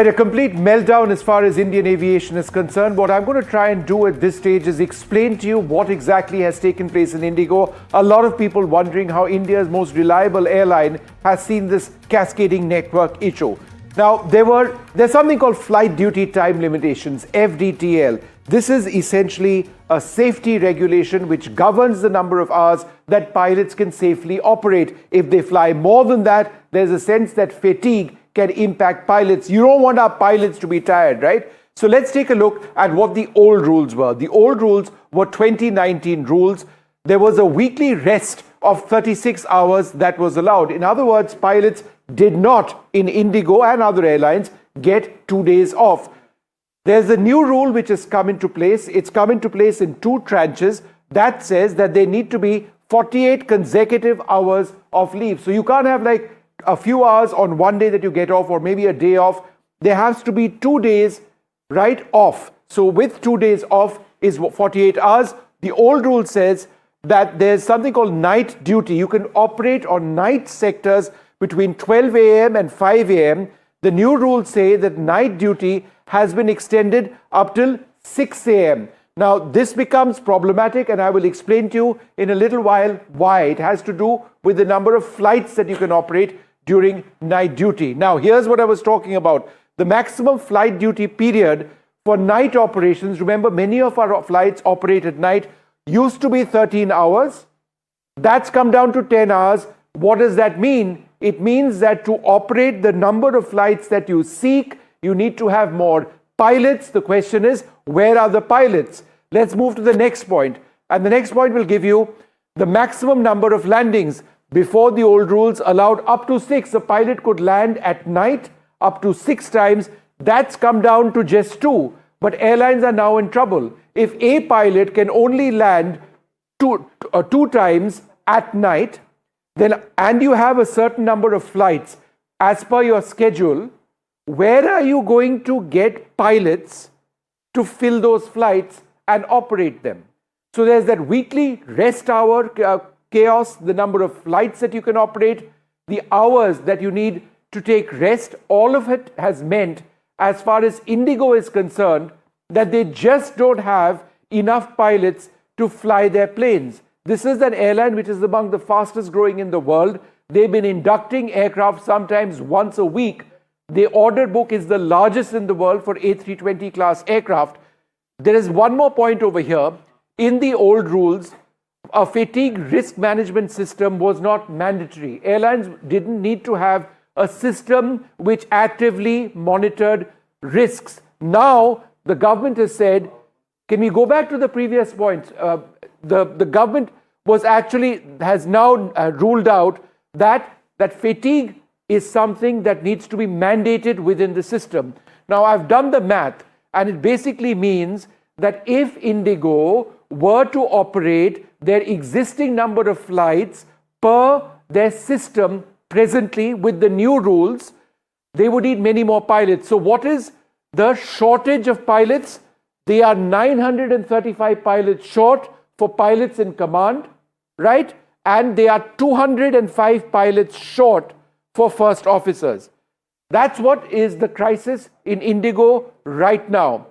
A complete meltdown as far as Indian aviation is concerned. What I'm going to try and do at this stage is explain to you what exactly has taken place in Indigo. A lot of people wondering how India's most reliable airline has seen this cascading network issue. Now, there's something called flight duty time limitations, FDTL. This is essentially a safety regulation which governs the number of hours that pilots can safely operate. If they fly more than that, there's a sense that fatigue can impact pilots. You don't want our pilots to be tired, right? So let's take a look at what the old rules were. The old rules were 2019 rules. There was a weekly rest of 36 hours that was allowed. In other words, pilots did not, in Indigo and other airlines, get 2 days off. There's a new rule which has come into place. It's come into place in 2 tranches that says that there need to be 48 consecutive hours of leave. So you can't have like a few hours on one day that you get off or maybe a day off. There has to be 2 days right off. So with 2 days off is 48 hours. The old rule says that there's something called night duty. You can operate on night sectors between 12 a.m. and 5 a.m. The new rules say that night duty has been extended up till 6 a.m. Now, this becomes problematic, and I will explain to you in a little while why. It has to do with the number of flights that you can operate during night duty. Now, here's what I was talking about. The maximum flight duty period for night operations, remember many of our flights operate at night, used to be 13 hours. That's come down to 10 hours. What does that mean? It means that to operate the number of flights that you seek, you need to have more pilots. The question is, where are the pilots? Let's move to the next point. And the next point will give you the maximum number of landings. Before, the old rules allowed up to 6. A pilot could land at night up to 6 times. That's come down to just 2. But airlines are now in trouble. If a pilot can only land two times at night, then and you have a certain number of flights as per your schedule, where are you going to get pilots to fill those flights and operate them? So there's that weekly rest hour chaos, the number of flights that you can operate, the hours that you need to take rest. All of it has meant, as far as Indigo is concerned, that they just don't have enough pilots to fly their planes. This is an airline which is among the fastest growing in the world. They've been inducting aircraft sometimes once a week. The order book is the largest in the world for A320 class aircraft. There is one more point over here. In the old rules, a fatigue risk management system was not mandatory. Airlines didn't need to have a system which actively monitored risks. Now, the government has said, can we go back to the previous point? The government has now ruled out that fatigue is something that needs to be mandated within the system. Now, I've done the math, and it basically means that if Indigo were to operate their existing number of flights per their system presently with the new rules, they would need many more pilots. So what is the shortage of pilots? They are 935 pilots short for pilots in command, right? And they are 205 pilots short for first officers. That's what is the crisis in Indigo right now.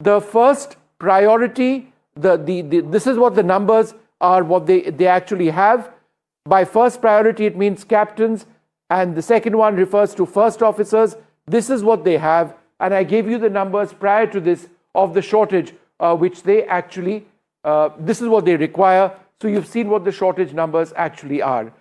The first priority, this is what the numbers are, what they actually have. By first priority, it means captains, and the second one refers to first officers. This is what they have, and I gave you the numbers prior to this of the shortage, which they actually, this is what they require. So you've seen what the shortage numbers actually are.